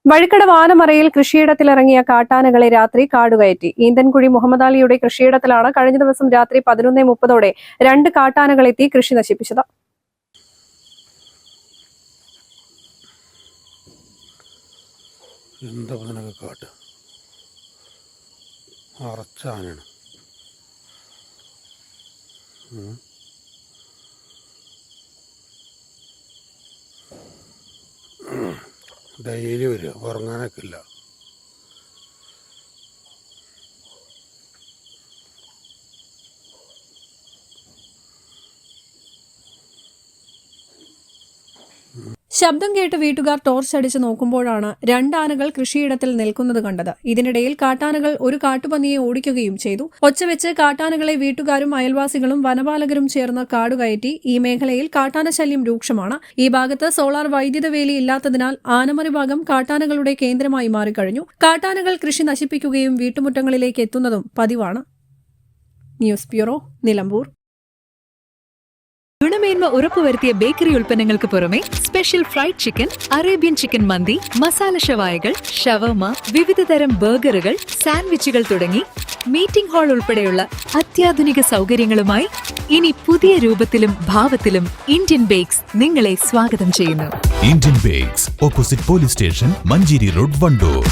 വഴിക്കട വാനമറയിൽ കൃഷിയിടത്തിലിറങ്ങിയ കാട്ടാനകളെ രാത്രി കാടുകയറ്റി. ഈന്തൻകുഴി മുഹമ്മദ് അലിയുടെ കൃഷിയിടത്തിലാണ് കഴിഞ്ഞ ദിവസം രാത്രി 11:30 2 കാട്ടാനകളെത്തി കൃഷി നശിപ്പിച്ചത്. ഡെയിലി വരിക, ഉറങ്ങാനൊക്കെ ഇല്ല. ശബ്ദം കേട്ട് വീട്ടുകാർ ടോർച്ച് അടിച്ച് നോക്കുമ്പോഴാണ് 2 ആനകൾ കൃഷിയിടത്തിൽ നിൽക്കുന്നത് കണ്ടത്. ഇതിനിടയിൽ കാട്ടാനകൾ ഒരു കാട്ടുപന്നിയെ ഓടിക്കുകയും ചെയ്തു. ഒച്ചവെച്ച് കാട്ടാനകളെ വീട്ടുകാരും അയൽവാസികളും വനപാലകരും ചേർന്ന് കാടുകയറ്റി. ഈ മേഖലയിൽ കാട്ടാന ശല്യം രൂക്ഷമാണ്. ഈ ഭാഗത്ത് സോളാർ വൈദ്യുത വേലി ഇല്ലാത്തതിനാൽ ആനമറി ഭാഗം കാട്ടാനകളുടെ കേന്ദ്രമായി മാറിക്കഴിഞ്ഞു. കാട്ടാനകൾ കൃഷി നശിപ്പിക്കുകയും വീട്ടുമുറ്റങ്ങളിലേക്ക് എത്തുന്നതും പതിവാണ്. News bureau, Nilambur. ഗുണമേന്മ ഉറപ്പുവരുത്തിയ ബേക്കറി ഉൽപ്പന്നങ്ങൾക്ക് പുറമെ special fried chicken, Arabian chicken മന്തി, മസാല ഷവായകൾ, ഷവർമ, വിവിധതരം ബർഗറുകൾ, സാൻഡ്വിച്ചുകൾ തുടങ്ങി മീറ്റിംഗ് ഹാൾ ഉൾപ്പെടെയുള്ള അത്യാധുനിക സൗകര്യങ്ങളുമായി ഇനി പുതിയ രൂപത്തിലും ഭാവത്തിലും ഇന്ത്യൻ ബേക്സ് നിങ്ങളെ സ്വാഗതം ചെയ്യുന്നു. Indian bakes, opposite police station, Manjeri road, Wandoor.